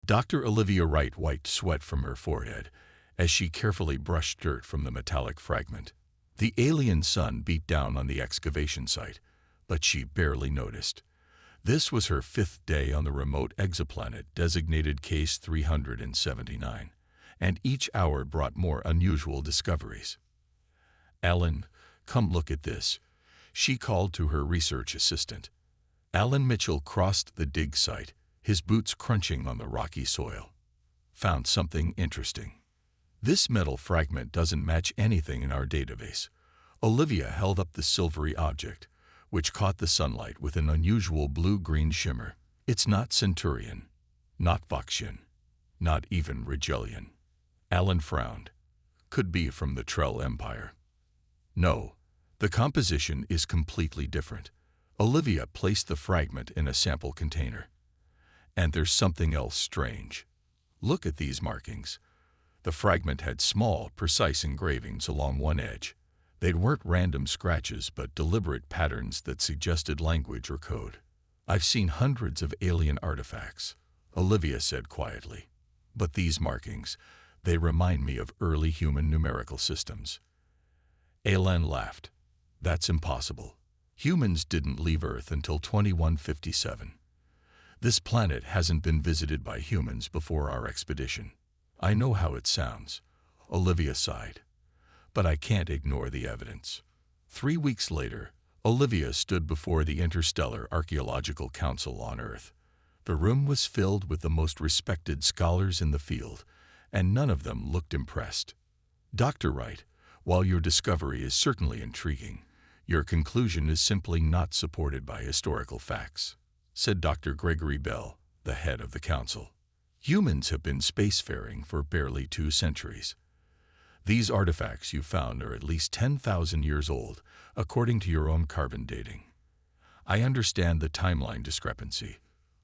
Dr. Olivia Wright wiped sweat from her forehead as she carefully brushed dirt from the metallic fragment. The alien sun beat down on the excavation site, but she barely noticed. This was her 5th day on the remote exoplanet designated Case 379, and each hour brought more unusual discoveries. "Alan, come look at this," she called to her research assistant. Alan Mitchell crossed the dig site, his boots crunching on the rocky soil. "Found something interesting. This metal fragment doesn't match anything in our database." Olivia held up the silvery object, which caught the sunlight with an unusual blue-green shimmer. "It's not Centurion, not Voxian, not even Rigelian." Alan frowned. "Could be from the Trell Empire." "No, the composition is completely different." Olivia placed the fragment in a sample container. "And there's something else strange. Look at these markings." The fragment had small, precise engravings along one edge. They weren't random scratches, but deliberate patterns that suggested language or code. "I've seen hundreds of alien artifacts," Olivia said quietly. "But these markings, they remind me of early human numerical systems." Alan laughed. "That's impossible. Humans didn't leave Earth until 2157. This planet hasn't been visited by humans before our expedition." "I know how it sounds," Olivia sighed, "but I can't ignore the evidence." 3 weeks later, Olivia stood before the Interstellar Archaeological Council on Earth. The room was filled with the most respected scholars in the field, and none of them looked impressed. "Dr. Wright, while your discovery is certainly intriguing, your conclusion is simply not supported by historical facts," said Dr. Gregory Bell, the head of the council. "Humans have been spacefaring for barely 2 centuries. These artifacts you found are at least 10,000 years old, according to your own carbon dating." "I understand the timeline discrepancy,"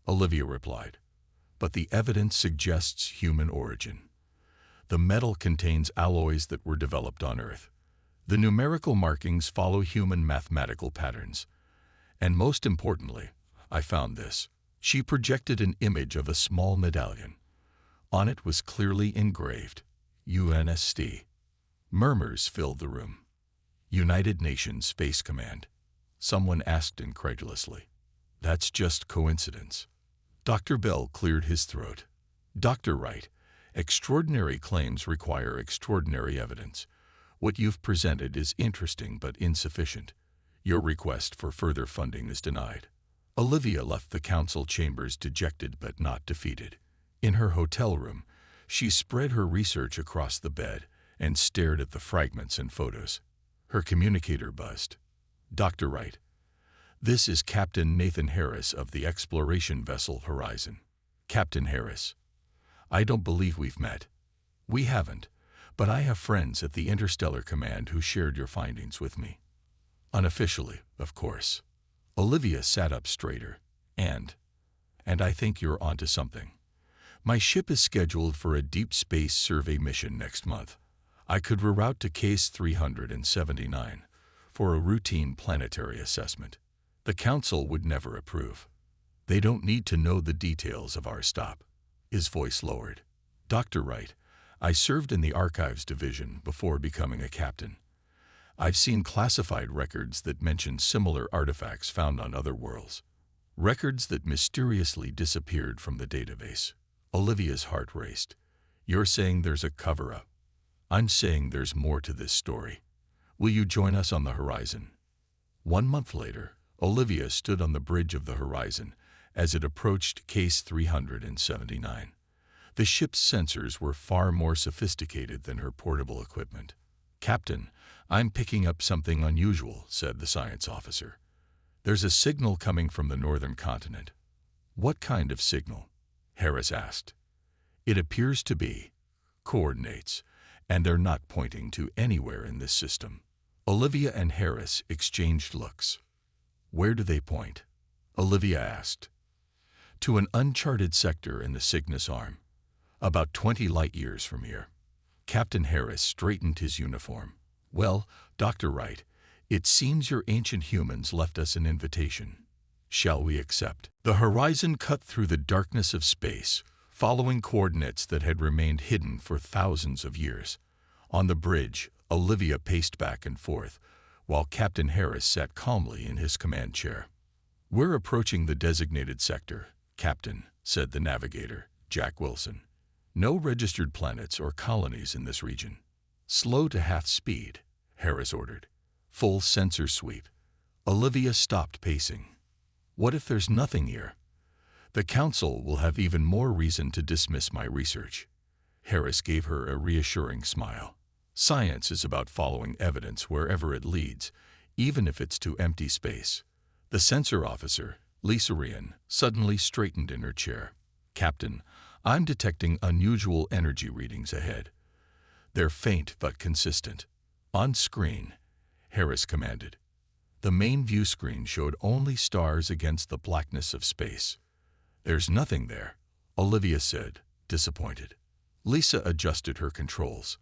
Olivia replied, "but the evidence suggests human origin. The metal contains alloys that were developed on Earth. The numerical markings follow human mathematical patterns. And most importantly, I found this." She projected an image of a small medallion. On it was clearly engraved, UNST. Murmurs filled the room. "United Nations Space Command," someone asked incredulously. "That's just coincidence." Dr. Bell cleared his throat. "Dr. Wright, extraordinary claims require extraordinary evidence. What you've presented is interesting but insufficient. Your request for further funding is denied." Olivia left the council chambers dejected but not defeated. In her hotel room, she spread her research across the bed and stared at the fragments and photos. Her communicator buzzed. "Dr. Wright, this is Captain Nathan Harris of the exploration vessel Horizon." "Captain Harris, I don't believe we've met." "We haven't, but I have friends at the Interstellar Command who shared your findings with me." "Unofficially, of course." Olivia sat up straighter. And I think you're onto something. My ship is scheduled for a deep space survey mission next month. I could reroute to Case 379 for a routine planetary assessment. The council would never approve. They don't need to know the details of our stop." His voice lowered. "Dr. Wright, I served in the archives division before becoming a captain. I've seen classified records that mention similar artifacts found on other worlds. Records that mysteriously disappeared from the database." Olivia's heart raced. "You're saying there's a cover-up." "I'm saying there's more to this story. Will you join us on the Horizon?" 1 month later, Olivia stood on the bridge of the Horizon as it approached Case 379. The ship's sensors were far more sophisticated than her portable equipment. "Captain, I'm picking up something unusual," said the science officer. "There's a signal coming from the northern continent." "What kind of signal?" Harris asked. "It appears to be coordinates, and they're not pointing to anywhere in this system." Olivia and Harris exchanged looks. "Where do they point?" Olivia asked. "To an uncharted sector in the Cygnus Arm, about 20 light-years from here." Captain Harris straightened his uniform. "Well, Dr. Wright, it seems your ancient humans left us an invitation. Shall we accept?" The horizon cut through the darkness of space, following coordinates that had remained hidden for thousands of years. On the bridge, Olivia paced back and forth, while Captain Harris sat calmly in his command chair. "We're approaching the designated sector, Captain," said the navigator, Jack Wilson. "No registered planets or colonies in this region." "Slow to half speed," Harris ordered. "Full sensor sweep." Olivia stopped pacing. "What if there's nothing here? The Council will have even more reason to dismiss my research." Harris gave her a reassuring smile. "Science is about following evidence wherever it leads, even if it's to empty space." The sensor officer, Lisa Ryan, suddenly straightened in her chair. "Captain, I'm detecting unusual energy readings ahead. They're faint but consistent." "On screen," Harris commanded. The main view screen showed only stars against the blackness of space. "There's nothing there," Olivia said, disappointed. Lisa adjusted her controls.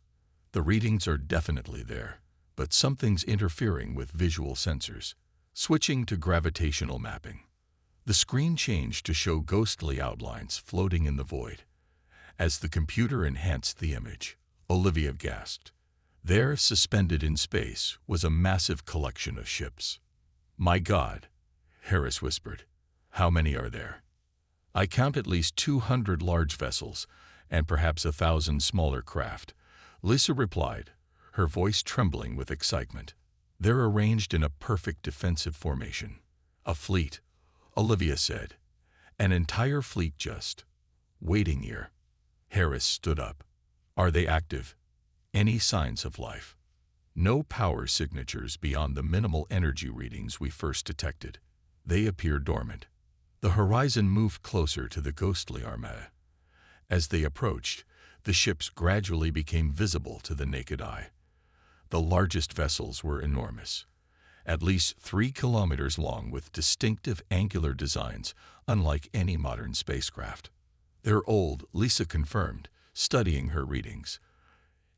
"The readings are definitely there, but something's interfering with visual sensors." Switching to gravitational mapping, the screen changed to show ghostly outlines floating in the void. As the computer enhanced the image, Olivia gasped. There, suspended in space, was a massive collection of ships. "My God," Harris whispered. "How many are there?" "I count at least 200 large vessels and perhaps 1,000 smaller craft," Lisa replied, her voice trembling with excitement. "They're arranged in a perfect defensive formation." "A fleet," Olivia said. "An entire fleet just waiting here." Harris stood up. "Are they active? Any signs of life?" "No power signatures beyond the minimal energy readings we first detected. They appear dormant." The horizon moved closer to the ghostly armada. As they approached, the ships gradually became visible to the naked eye. The largest vessels were enormous, at least 3 kilometers long, with distinctive angular designs unlike any modern spacecraft. "They're old," Lisa confirmed, studying her readings.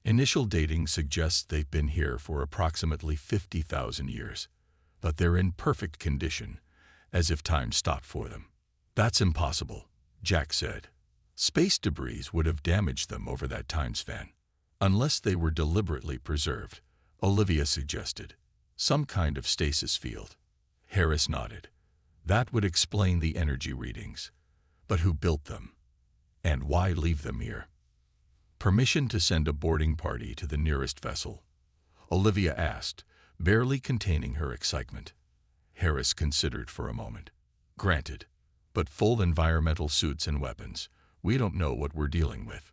"Initial dating suggests they've been here for approximately 50,000 years, but they're in perfect condition, as if time stopped for them." "That's impossible," Jack said. "Space debris would have damaged them over that time span." "Unless they were deliberately preserved," Olivia suggested. "Some kind of stasis field." Harris nodded. "That would explain the energy readings. But who built them? And why leave them here?" "Permission to send a boarding party to the nearest vessel?" Olivia asked, barely containing her excitement. Harris considered for a moment. "Granted, but full environmental suits and weapons. We don't know what we're dealing with."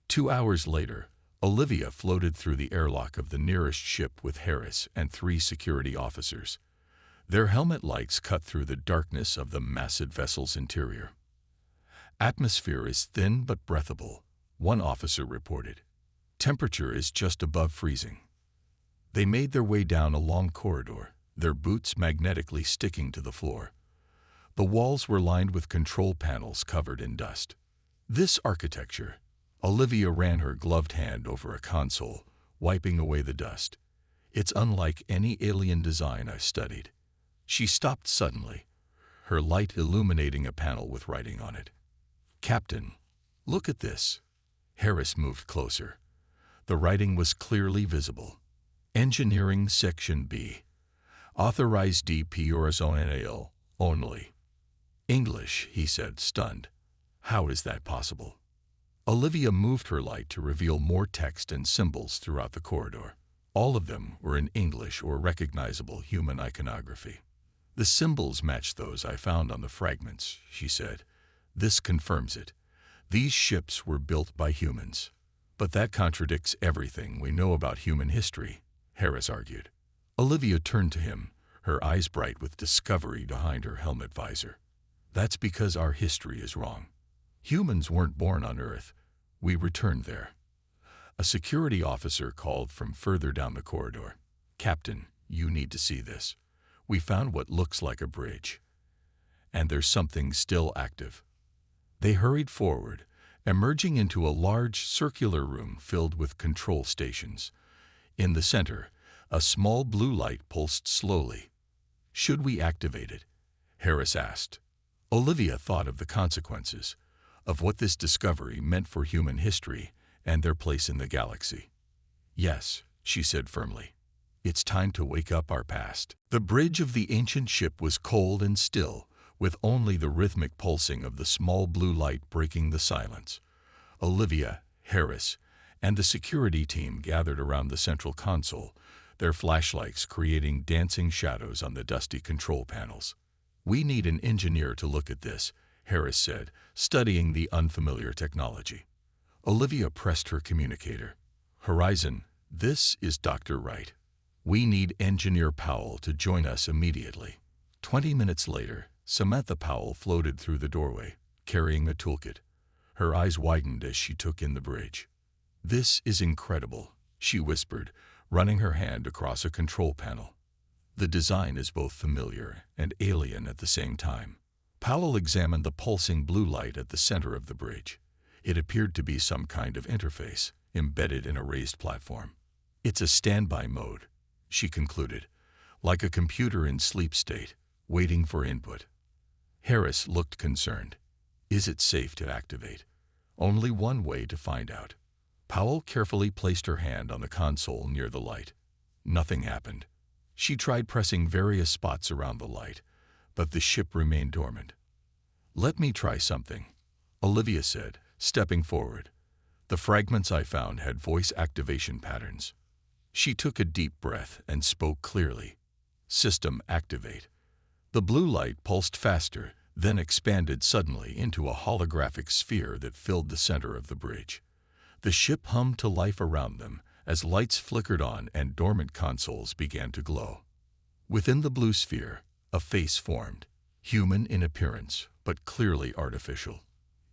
2 hours later, Olivia floated through the airlock of the nearest ship with Harris and 3 security officers. Their helmet lights cut through the darkness of the massive vessel's interior. "Atmosphere is thin but breathable," one officer reported. "Temperature is just above freezing." They made their way down a long corridor, their boots magnetically sticking to the floor. The walls were lined with control panels covered in dust. "This architecture," Olivia ran her gloved hand over a console, wiping away the dust. "It's unlike any alien design I've studied." She stopped suddenly, her light illuminating a panel with writing on it. "Captain, look at this." Harris moved closer. The writing was clearly visible. "Engineering Section B. Authorized DP Horizontal only." "English," he said, stunned. "How is that possible?" Olivia moved her light to reveal more text and symbols throughout the corridor. All of them were in English or recognizable human iconography. "The symbols match those I found on the fragments," she said. "This confirms it. These ships were built by humans." "But that contradicts everything we know about human history," Harris argued. Olivia turned to him, her eyes bright with discovery behind her helmet visor. "That's because our history is wrong. Humans weren't born on Earth. We returned there." A security officer called from further down the corridor. "Captain, you need to see this. We found what looks like a bridge. And there's something still active." They hurried forward, emerging into a large circular room filled with control stations. In the center, a small blue light pulsed slowly. "Should we activate it?" Harris asked. Olivia thought of the consequences. of what this discovery meant for human history and their place in the galaxy. "Yes," she said firmly. "It's time to wake up our past." The bridge of the ancient ship was cold and still, with only the rhythmic pulsing of the small blue light breaking the silence. Olivia, Harris, and the security team gathered around the central console, their flashlights creating dancing shadows on the dusty control panels. "We need an engineer to look at this," Harris said, studying the unfamiliar technology. Olivia pressed her communicator. "Horizon, this is Dr. Wright. We need Engineer Powell to join us immediately." 20 minutes later, Samantha Powell floated through the doorway, carrying a toolkit. Her eyes widened as she took in the bridge. "This is incredible," she whispered, running her hand across a control panel. The design is both familiar and alien at the same time. Powell examined the pulsing blue light at the center of the bridge. It appeared to be some kind of interface, embedded in a raised platform. "It's a standby mode," she concluded, "like a computer in sleep state, waiting for input." Harris looked concerned. "Is it safe to activate?" "Only one way to find out." Powell carefully placed her hand on the console near the light. Nothing happened. She tried pressing various spots around the light, but the ship remained dormant. "Let me try something," Olivia said, stepping forward. "The fragments I found had voice activation patterns." She took a deep breath and spoke clearly. "System activate." The blue light pulsed faster, then expanded suddenly into a holographic sphere that filled the center of the bridge. The ship hummed to life around them as lights flickered on and dormant consoles began to glow. Within the blue sphere, a face formed, human in appearance, but clearly artificial.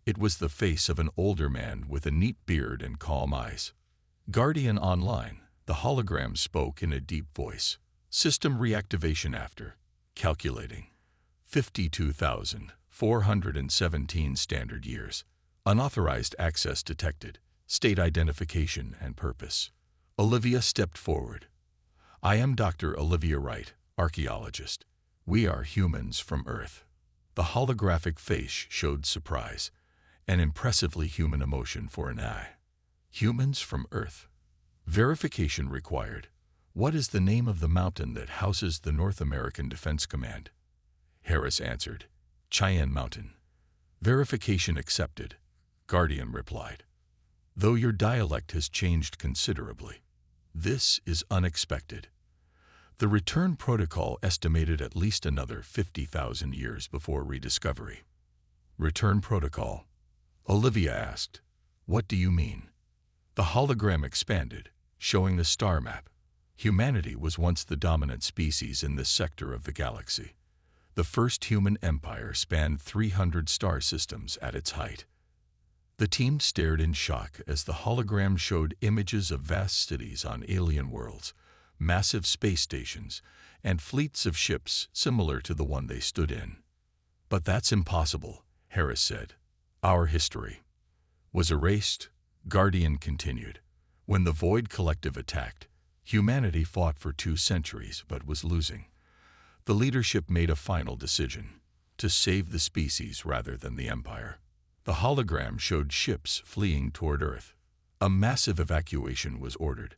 It was the face of an older man with a neat beard and calm eyes. "Guardian online," the hologram spoke in a deep voice. "System reactivation after. Calculating. 52,417 standard years. Unauthorized access detected. State identification and purpose." Olivia stepped forward. "I am Dr. Olivia Wright, archaeologist. We are humans from Earth." The holographic face showed surprise, an impressively human emotion for an eye. "Humans from Earth. Verification required. What is the name of the mountain that houses the North American Defense Command?" Harris answered. "Cheyenne Mountain." "Verification accepted," Guardian replied. "Though your dialect has changed considerably. This is unexpected." The return protocol estimated at least another 50,000 years before rediscovery. "Return protocol?" Olivia asked. "What do you mean?" The hologram expanded, showing the star map. Humanity was once the dominant species in this sector of the galaxy. The first human empire spanned 300 star systems at its height. The team stared in shock as the hologram showed images of vast cities on alien worlds, massive space stations, and fleets of ships similar to the one they stood in. "But that's impossible," Harris said. "Our history was erased," Guardian continued. "When the Void Collective attacked, humanity fought for 2 centuries but was losing. The leadership made a final decision, to save the species rather than the Empire." The hologram showed ships fleeing toward Earth. A massive evacuation was ordered.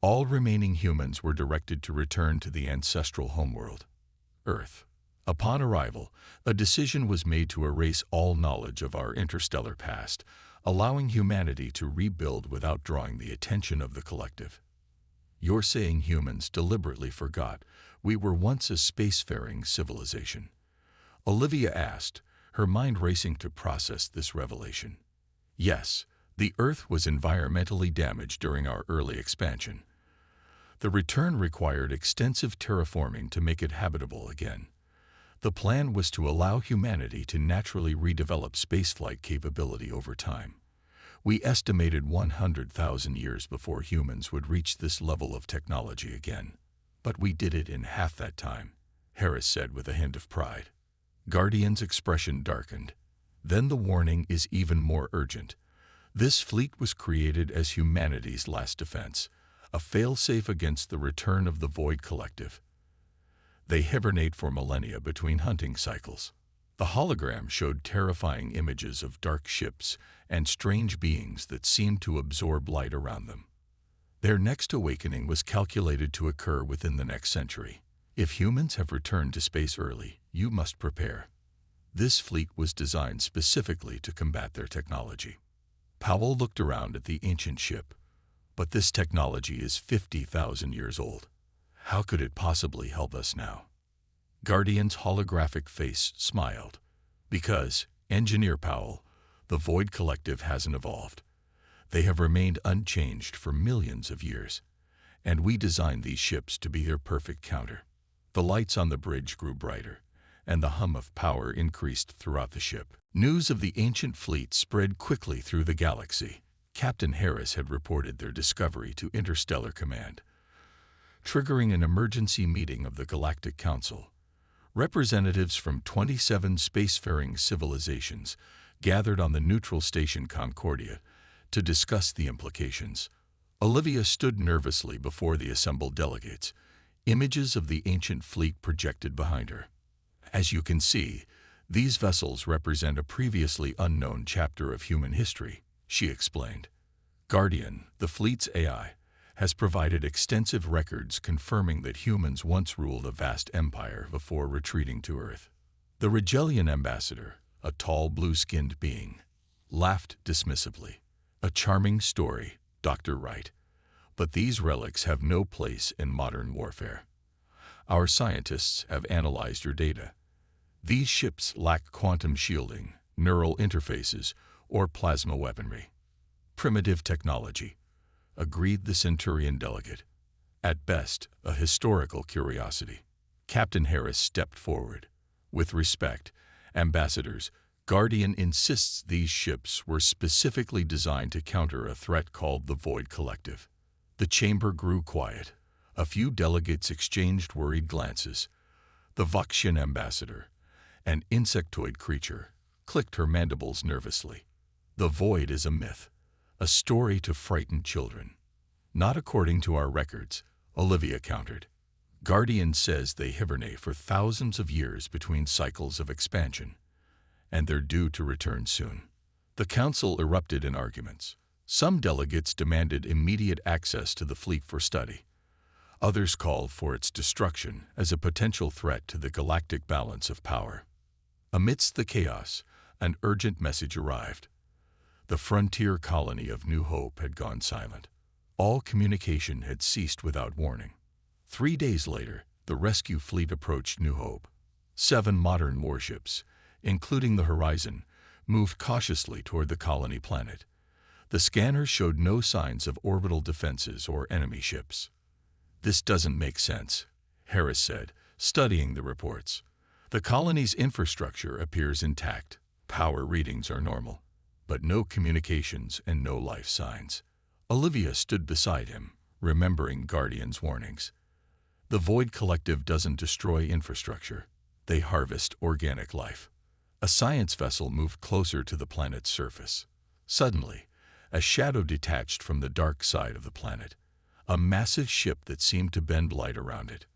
All remaining humans were directed to return to the ancestral homeworld, Earth. Upon arrival, a decision was made to erase all knowledge of our interstellar past, allowing humanity to rebuild without drawing the attention of the collective. "You're saying humans deliberately forgot we were once a spacefaring civilization?" Olivia asked, her mind racing to process this revelation. "Yes, the Earth was environmentally damaged during our early expansion. The return required extensive terraforming to make it habitable again. The plan was to allow humanity to naturally redevelop spaceflight capability over time. We estimated 100,000 years before humans would reach this level of technology again. But we did it in half that time," Harris said with a hint of pride. Guardian's expression darkened. "Then the warning is even more urgent. This fleet was created as humanity's last defense, a failsafe against the return of the Void Collective. They hibernate for millennia between hunting cycles. The hologram showed terrifying images of dark ships and strange beings that seemed to absorb light around them. Their next awakening was calculated to occur within the next century. If humans have returned to space early, you must prepare. This fleet was designed specifically to combat their technology. Powell looked around at the ancient ship. But this technology is 50,000 years old. How could it possibly help us now? Guardian's holographic face smiled. Because, Engineer Powell, the Void Collective hasn't evolved. They have remained unchanged for millions of years, and we designed these ships to be their perfect counter. The lights on the bridge grew brighter, and the hum of power increased throughout the ship. News of the ancient fleet spread quickly through the galaxy. Captain Harris had reported their discovery to Interstellar Command, triggering an emergency meeting of the Galactic Council. Representatives from 27 spacefaring civilizations gathered on the neutral station Concordia to discuss the implications. Olivia stood nervously before the assembled delegates, images of the ancient fleet projected behind her. As you can see, these vessels represent a previously unknown chapter of human history, she explained. Guardian, the fleet's AI, has provided extensive records confirming that humans once ruled a vast empire before retreating to Earth. The Rigelian ambassador, a tall blue-skinned being, laughed dismissively. A charming story, Dr. Wright, but these relics have no place in modern warfare. Our scientists have analyzed your data. These ships lack quantum shielding, neural interfaces, or plasma weaponry. Primitive technology, agreed the Centurion delegate. At best, a historical curiosity. Captain Harris stepped forward. With respect, ambassadors, Guardian insists these ships were specifically designed to counter a threat called the Void Collective. The chamber grew quiet. A few delegates exchanged worried glances. The Voxian ambassador, an insectoid creature, clicked her mandibles nervously. The Void is a myth, a story to frighten children. Not according to our records, Olivia countered. Guardian says they hibernate for thousands of years between cycles of expansion, and they're due to return soon. The council erupted in arguments. Some delegates demanded immediate access to the fleet for study. Others called for its destruction as a potential threat to the galactic balance of power. Amidst the chaos, an urgent message arrived. The frontier colony of New Hope had gone silent. All communication had ceased without warning. 3 days later, the rescue fleet approached New Hope. 7 modern warships, including the Horizon, moved cautiously toward the colony planet. The scanners showed no signs of orbital defenses or enemy ships. "This doesn't make sense," Harris said, studying the reports. "The colony's infrastructure appears intact. Power readings are normal, but no communications and no life signs." Olivia stood beside him, remembering Guardian's warnings. The Void Collective doesn't destroy infrastructure. They harvest organic life. A science vessel moved closer to the planet's surface. Suddenly, a shadow detached from the dark side of the planet, a massive ship that seemed to bend light around it.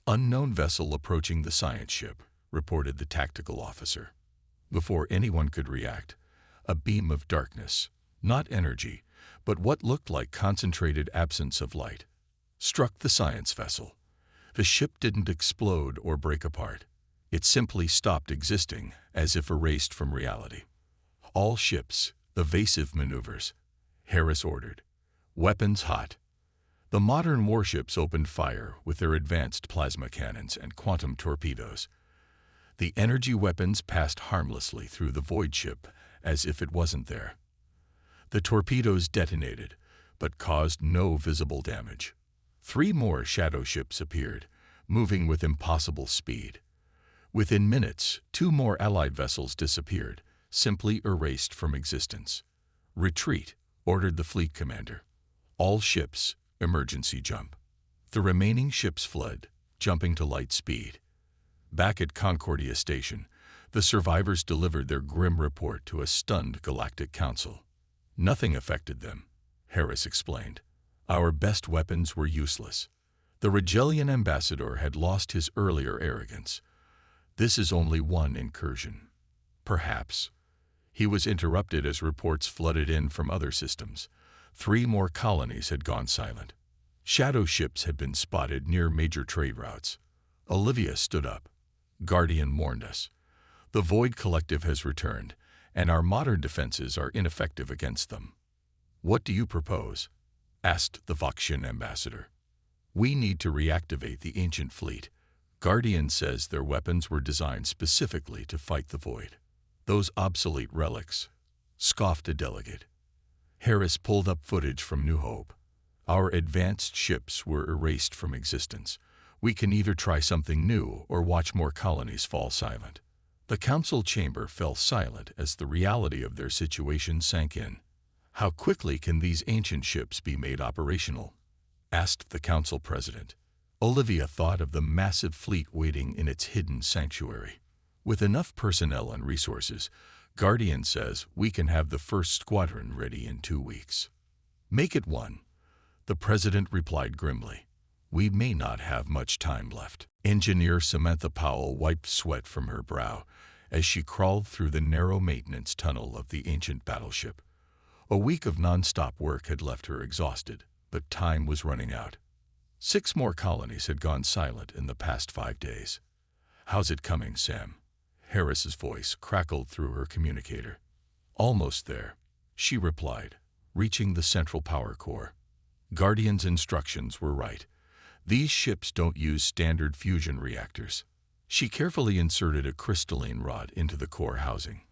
"Unknown vessel approaching the science ship," reported the tactical officer. Before anyone could react, a beam of darkness, not energy, but what looked like concentrated absence of light, struck the science vessel. The ship didn't explode or break apart. It simply stopped existing, as if erased from reality. "All ships, evasive maneuvers," Harris ordered. "Weapons hot." The modern warships opened fire with their advanced plasma cannons and quantum torpedoes. The energy weapons passed harmlessly through the Void ship as if it wasn't there. The torpedoes detonated, but caused no visible damage. 3 more shadow ships appeared, moving with impossible speed. Within minutes, 2 more Allied vessels disappeared, simply erased from existence. "Retreat," ordered the fleet commander. "All ships, emergency jump." The remaining ships fled, jumping to light speed. Back at Concordia Station, the survivors delivered their grim report to a stunned Galactic Council. "Nothing affected them," Harris explained. "Our best weapons were useless." The Rigelian ambassador had lost his earlier arrogance. This is only one incursion. Perhaps. He was interrupted as reports flooded in from other systems. 3 more colonies had gone silent. Shadow ships had been spotted near major trade routes. Olivia stood up. Guardian warned us. The Void Collective has returned, and our modern defenses are ineffective against them. What do you propose? Asked the Voxian ambassador. We need to reactivate the ancient fleet. Guardian says their weapons were designed specifically to fight the Void. Those obsolete relics, scoffed a delegate. Harris pulled up footage from New Hope. Our advanced ships were erased from existence. We can either try something new or watch more colonies fall silent. The council chamber fell silent as the reality of their situation sank in. How quickly can these ancient ships be made operational? Asked the council president. Olivia thought of the massive fleet waiting in its hidden sanctuary. With enough personnel and resources, Guardian says we can have the first squadron ready in 2 weeks. Make it 1. The president replied grimly. We may not have much time left. Engineer Samantha Powell wiped sweat from her brow as she crawled through the narrow maintenance tunnel of the ancient battleship. A week of non-stop work had left her exhausted, but time was running out. 6 more colonies had gone silent in the past 5 days. How's it coming, Sam? Harris's voice crackled through her communicator. Almost there, she replied, reaching the central power core. Guardian's instructions were right. These ships don't use standard fusion reactors. She carefully inserted a crystalline rod into the core housing.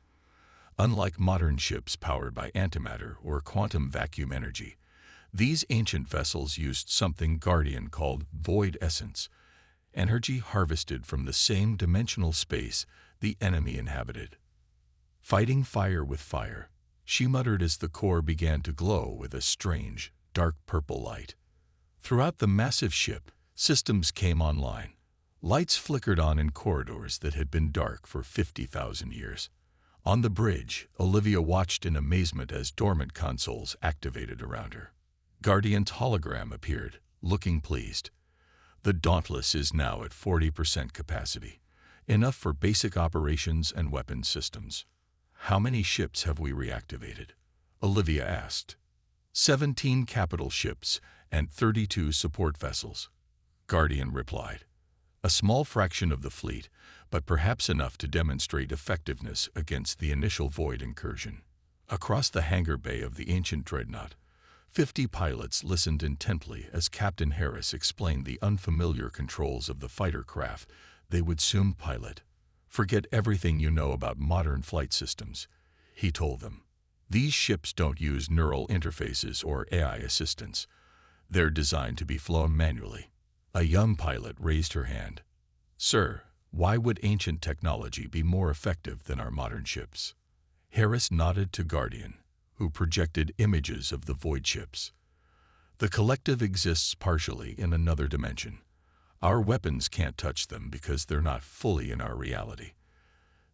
Unlike modern ships powered by antimatter or quantum vacuum energy, these ancient vessels used something Guardian called void essence, energy harvested from the same dimensional space the enemy inhabited. Fighting fire with fire, she muttered as the core began to glow with a strange, dark purple light. Throughout the massive ship, systems came online. Lights flickered on in corridors that had been dark for 50,000 years. On the bridge, Olivia watched in amazement as dormant consoles activated around her. Guardian's hologram appeared, looking pleased. The Dauntless is now at 40% capacity, enough for basic operations and weapons systems. How many ships have we reactivated? Olivia asked. 17 capital ships and 32 support vessels. Guardian replied. A small fraction of the fleet, but perhaps enough to demonstrate effectiveness against the initial Void incursion. Across the hangar bay of the ancient dreadnought, 50 pilots listened intently as Captain Harris explained the unfamiliar controls of the fighter craft they would soon pilot. Forget everything you know about modern flight systems, he told them. These ships don't use neural interfaces or AI assistants. They're designed to be flown manually. A young pilot raised her hand. Sir, why would ancient technology be more effective than our modern ships? Harris nodded to Guardian, who projected images of the Void ships. The collective exists partially in another dimension. Our weapons can't touch them because they're not fully in our reality.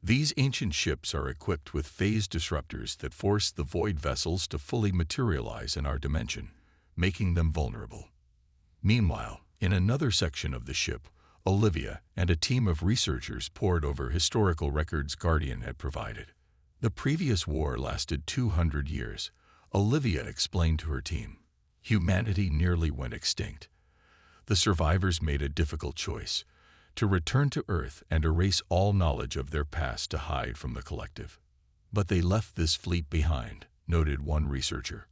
These ancient ships are equipped with phase disruptors that force the Void vessels to fully materialize in our dimension, making them vulnerable. Meanwhile, in another section of the ship, Olivia and a team of researchers pored over historical records Guardian had provided. The previous war lasted 200 years, Olivia explained to her team. Humanity nearly went extinct. The survivors made a difficult choice, to return to Earth and erase all knowledge of their past to hide from the collective. But they left this fleet behind, noted one researcher.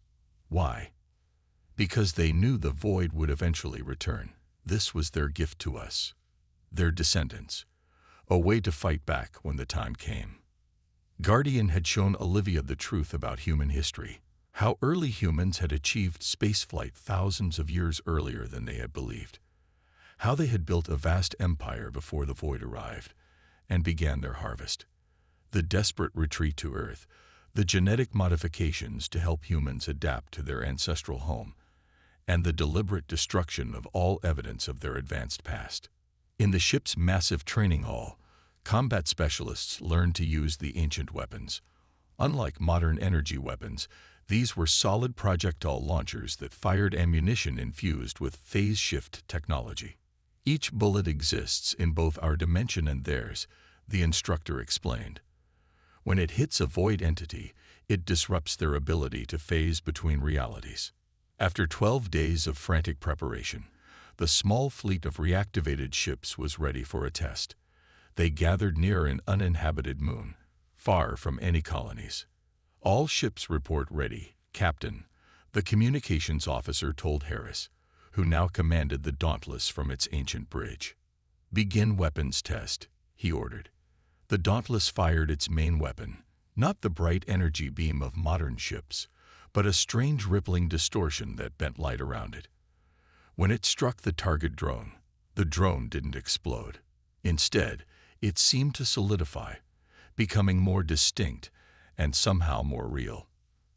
Why? Because they knew the Void would eventually return. This was their gift to us, their descendants, a way to fight back when the time came. Guardian had shown Olivia the truth about human history, how early humans had achieved spaceflight thousands of years earlier than they had believed, how they had built a vast empire before the Void arrived and began their harvest. The desperate retreat to Earth, the genetic modifications to help humans adapt to their ancestral home, and the deliberate destruction of all evidence of their advanced past. In the ship's massive training hall, combat specialists learned to use the ancient weapons. Unlike modern energy weapons, these were solid projectile launchers that fired ammunition infused with phase shift technology. Each bullet exists in both our dimension and theirs. the instructor explained. When it hits a void entity, it disrupts their ability to phase between realities. After 12 days of frantic preparation, the small fleet of reactivated ships was ready for a test. They gathered near an uninhabited moon, far from any colonies. "All ships report ready, Captain," the communications officer told Harris, who now commanded the Dauntless from its ancient bridge. "Begin weapons test," he ordered. The Dauntless fired its main weapon, not the bright energy beam of modern ships, but a strange rippling distortion that bent light around it. When it struck the target drone, the drone didn't explode. Instead, it seemed to solidify, becoming more distinct and somehow more real.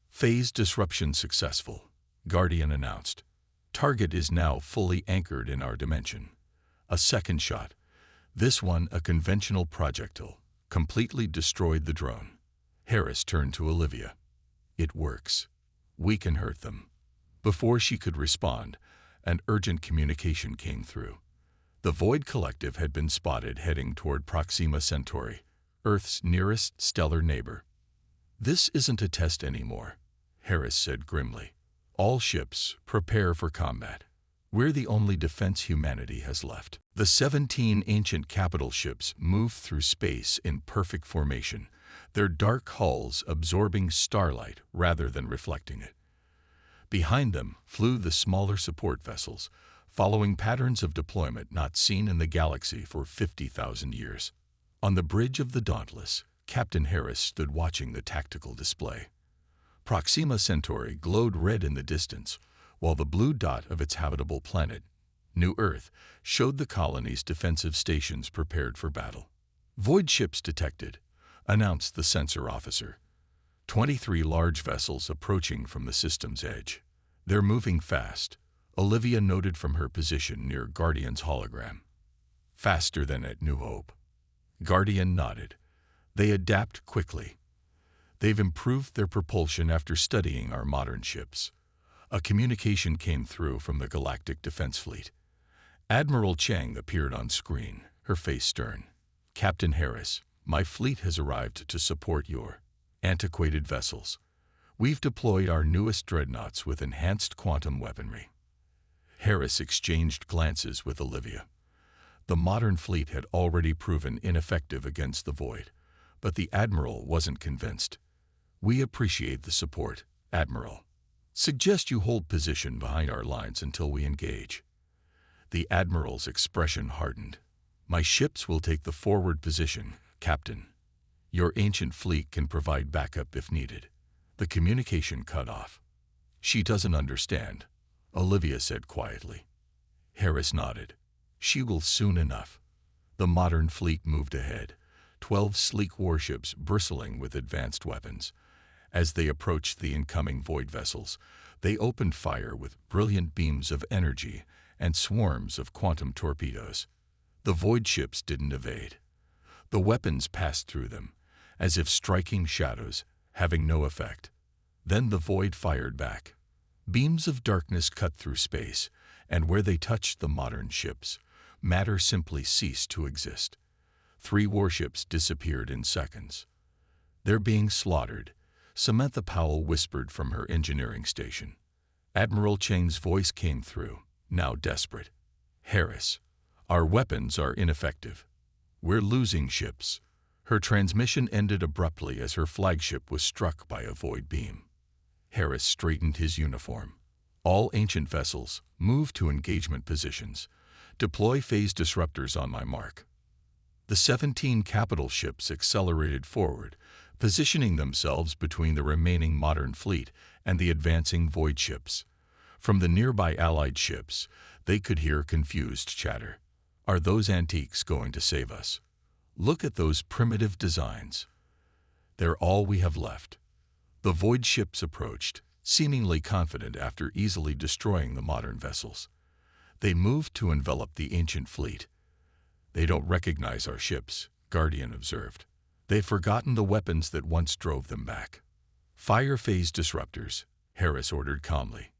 "Phase disruption successful," Guardian announced. "Target is now fully anchored in our dimension." A second shot, this one a conventional projectile, completely destroyed the drone. Harris turned to Olivia. "It works. We can hurt them." Before she could respond, an urgent communication came through. The Void Collective had been spotted heading toward Proxima Centauri, Earth's nearest stellar neighbor. "This isn't a test anymore," Harris said grimly. "All ships, prepare for combat. We're the only defense humanity has left." The 17 ancient capital ships moved through space in perfect formation, their dark hulls absorbing starlight rather than reflecting it. Behind them flew the smaller support vessels, following patterns of deployment not seen in the galaxy for 50,000 years. On the bridge of the Dauntless, Captain Harris stood watching the tactical display. Proxima Centauri glowed red in the distance, while the blue dot of its habitable planet, New Earth, showed the colony's defensive stations prepared for battle. "Void ships detected," announced the sensor officer. 23 large vessels approaching from the system's edge. "They're moving fast," Olivia noted from her position near Guardian's hologram. "Faster than at New Hope." Guardian nodded. "They adapt quickly. They've improved their propulsion after studying our modern ships." A communication came through from the Galactic Defense Fleet. Admiral Chang appeared on screen, her face stern. "Captain Harris, my fleet has arrived to support your antiquated vessels. We've deployed our newest dreadnoughts with enhanced quantum weaponry." Harris exchanged glances with Olivia. The modern fleet had already proven ineffective against the Void, but the Admiral wasn't convinced. "We appreciate the support, Admiral. Suggest you hold position behind our lines until we engage." The Admiral's expression hardened. "My ships will take the forward position, Captain. Your ancient fleet can provide backup if needed." The communication cut off. "She doesn't understand," Olivia said quietly. Harris nodded. "She will soon enough." The modern fleet moved ahead, 12 sleek warships bristling with advanced weapons. As they approached the incoming Void vessels, they opened fire with brilliant beams of energy and swarms of quantum torpedoes. The Void ships didn't evade. The weapons passed through them, as if striking shadows, having no effect. Then the Void fired back. Beams of darkness cut through space, and where they touched the modern ships, matter simply ceased to exist. 3 warships disappeared in seconds. "They're being slaughtered," Samantha Powell whispered from her engineering station. Admiral Chang's voice came through, now desperate. "Harris, our weapons are ineffective. We're losing ships." Her transmission ended abruptly as her flagship was struck by a Void beam. Harris straightened his uniform. "All ancient vessels, move to engagement positions. Deploy phase disruptors on my mark." The 17 capital ships accelerated forward, positioning themselves between the remaining modern fleet and the advancing Void ships. From the nearby Allied ships, they could hear confused chatter. "Are those antiques going to save us? Look at those primitive designs. They're all we have left." The Void ships approached, seemingly confident after easily destroying the modern vessels. They moved to envelop the ancient fleet. "They don't recognize our ships," Guardian observed. "They've forgotten the weapons that once drove them back." "Fire phase disruptors," Harris ordered calmly.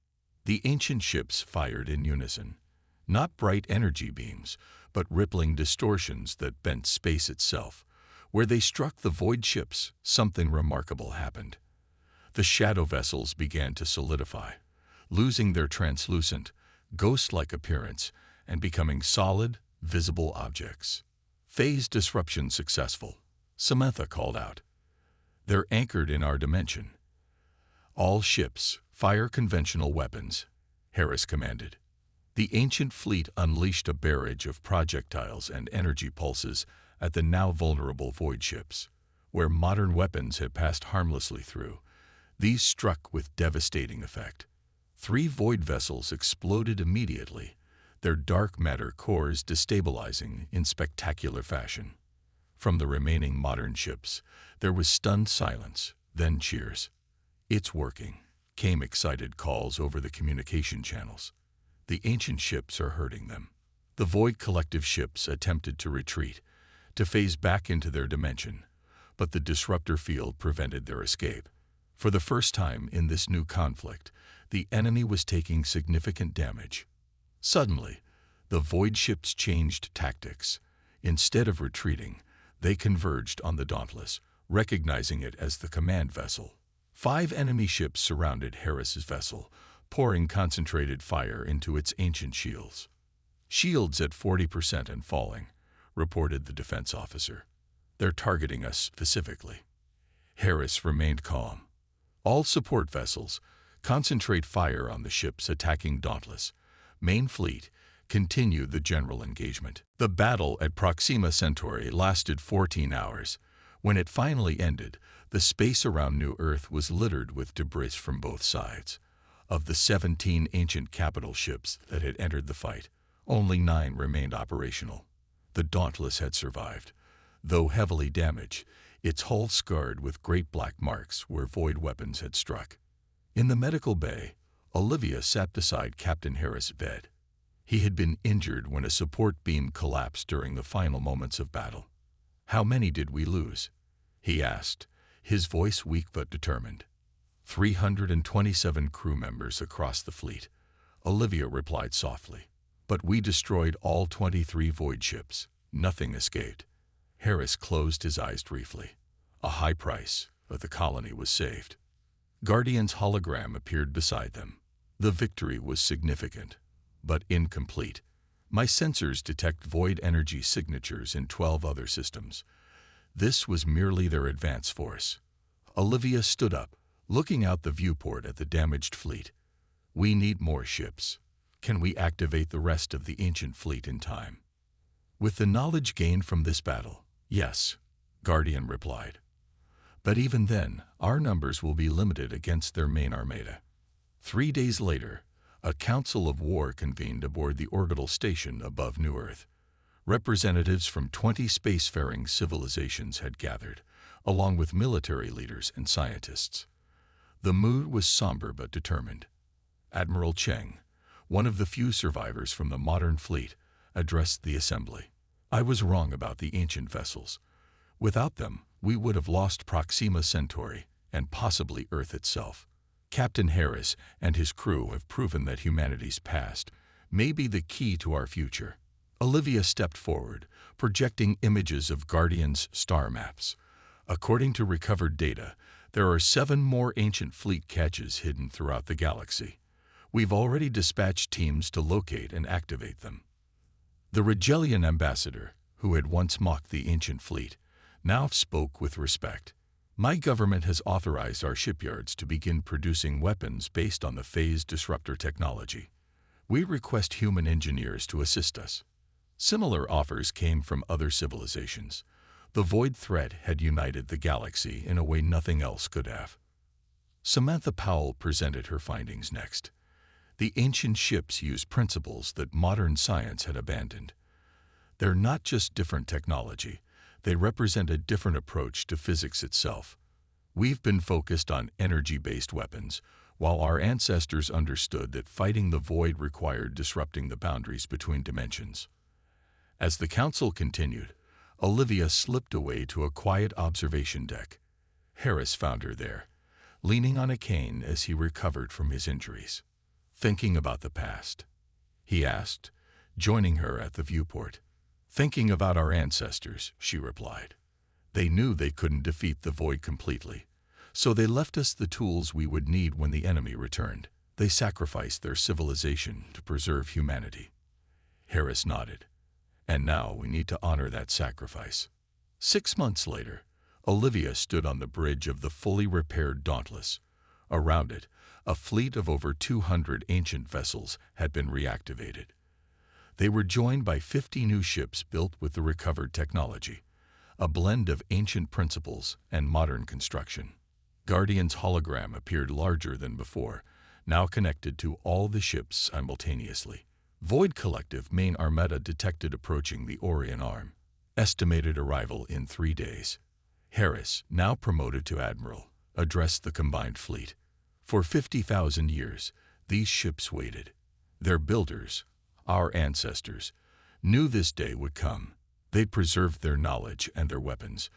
The ancient ships fired in unison. Not bright energy beams, but rippling distortions that bent space itself, Where they struck the void ships, something remarkable happened. The shadow vessels began to solidify, losing their translucent, ghost-like appearance and becoming solid, visible objects. Phase disruption successful, Samantha called out. They're anchored in our dimension. All ships, fire conventional weapons, Harris commanded. The ancient fleet unleashed a barrage of projectiles and energy pulses at the now vulnerable void ships. Where modern weapons had passed harmlessly through, these struck with devastating effect. 3 void vessels exploded immediately, their dark matter cores destabilizing in spectacular fashion. From the remaining modern ships, there was stunned silence, then cheers. "It's working," came excited calls over the communication channels. The ancient ships are hurting them. The Void Collective ships attempted to retreat, to phase back into their dimension, but the disruptor field prevented their escape. For the first time in this new conflict, the enemy was taking significant damage. Suddenly, the Void ships changed tactics. Instead of retreating, they converged on the Dauntless, recognizing it as the command vessel. 5 enemy ships surrounded Harris's vessel, pouring concentrated fire into its ancient shields. "Shields at 40% and falling," reported the defense officer. "They're targeting us specifically." Harris remained calm. "All support vessels, concentrate fire on the ships attacking Dauntless. Main fleet, continue the general engagement." The battle at Proxima Centauri lasted 14 hours. When it finally ended, the space around New Earth was littered with debris from both sides. Of the 17 ancient capital ships that had entered the fight, only 9 remained operational. The Dauntless had survived. Though heavily damaged, its hull scarred with great black marks where void weapons had struck. In the medical bay, Olivia sat beside Captain Harris' bed. He had been injured when a support beam collapsed during the final moments of battle. "How many did we lose?" he asked, his voice weak but determined. 327 crew members across the fleet," Olivia replied softly. "But we destroyed all 23 void ships. Nothing escaped." Harris closed his eyes briefly. A high price, but the colony was saved. Guardian's hologram appeared beside them. The victory was significant, but incomplete. "My sensors detect void energy signatures in 12 other systems. This was merely their advance force." Olivia stood up, looking out the viewport at the damaged fleet. "We need more ships. Can we activate the rest of the ancient fleet in time?" "With the knowledge gained from this battle, yes," Guardian replied. "But even then, our numbers will be limited against their main armada." 3 days later, a council of war convened aboard the orbital station above New Earth. Representatives from 20 spacefaring civilizations had gathered, along with military leaders and scientists. The mood was somber but determined. Admiral Cheng, one of the few survivors from the modern fleet, addressed the assembly. "I was wrong about the ancient vessels. Without them, we would have lost Proxima Centauri and possibly Earth itself. Captain Harris and his crew have proven that humanity's past may be the key to our future." Olivia stepped forward, projecting images of Guardian's star maps. "According to recovered data, there are 7 more ancient fleet caches hidden throughout the galaxy. We've already dispatched teams to locate and activate them." The Rigelian ambassador, who had once mocked the ancient fleet, now spoke with respect. "My government has authorized our shipyards to begin producing weapons based on the phase disruptor technology. We request human engineers to assist us." Similar offers came from other civilizations. The void threat had united the galaxy in a way nothing else could have. Samantha Powell presented her findings next. The ancient ships used principles that modern science had abandoned. They're not just different technology, they represent a different approach to physics itself. We've been focused on energy-based weapons, while our ancestors understood that fighting the void required disrupting the boundaries between dimensions. As the council continued, Olivia slipped away to a quiet observation deck. Harris found her there, leaning on a cane as he recovered from his injuries. "Thinking about the past?" he asked, joining her at the viewport. "Thinking about our ancestors," she replied. They knew they couldn't defeat the Void completely, so they left us the tools we would need when the enemy returned. They sacrificed their civilization to preserve humanity. Harris nodded. And now we need to honor that sacrifice. 6 months later, Olivia stood on the bridge of the fully repaired Dauntless. Around it, a fleet of over 200 ancient vessels had been reactivated. They were joined by 50 new ships built with the recovered technology, a blend of ancient principles and modern construction. Guardian's hologram appeared larger than before, now connected to all the ships simultaneously. Void Collective main armada detected approaching the Orion Arm. Estimated arrival in 3 days. Harris, now promoted to admiral, addressed the combined fleet. For 50,000 years, these ships waited. Their builders, our ancestors, knew this day would come. They'd preserved their knowledge and their weapons,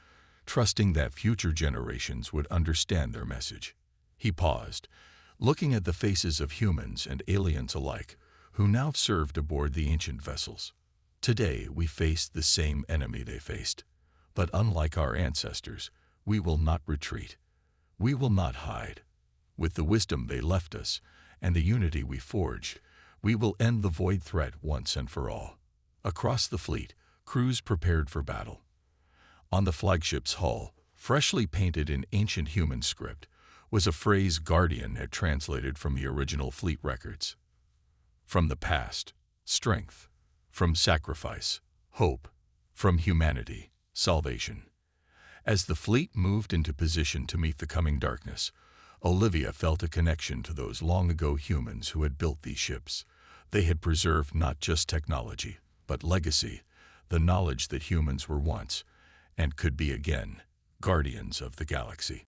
trusting that future generations would understand their message. He paused, looking at the faces of humans and aliens alike, who now served aboard the ancient vessels. Today, we face the same enemy they faced. But unlike our ancestors, we will not retreat. We will not hide. With the wisdom they left us and the unity we forged, we will end the Void threat once and for all. Across the fleet, crews prepared for battle. On the flagship's hull, freshly painted in ancient human script, was a phrase Guardian had translated from the original fleet records. From the past, strength. From sacrifice, hope. From humanity, salvation. As the fleet moved into position to meet the coming darkness, Olivia felt a connection to those long-ago humans who had built these ships. They had preserved not just technology, but legacy, the knowledge that humans were once, and could be again, guardians of the galaxy.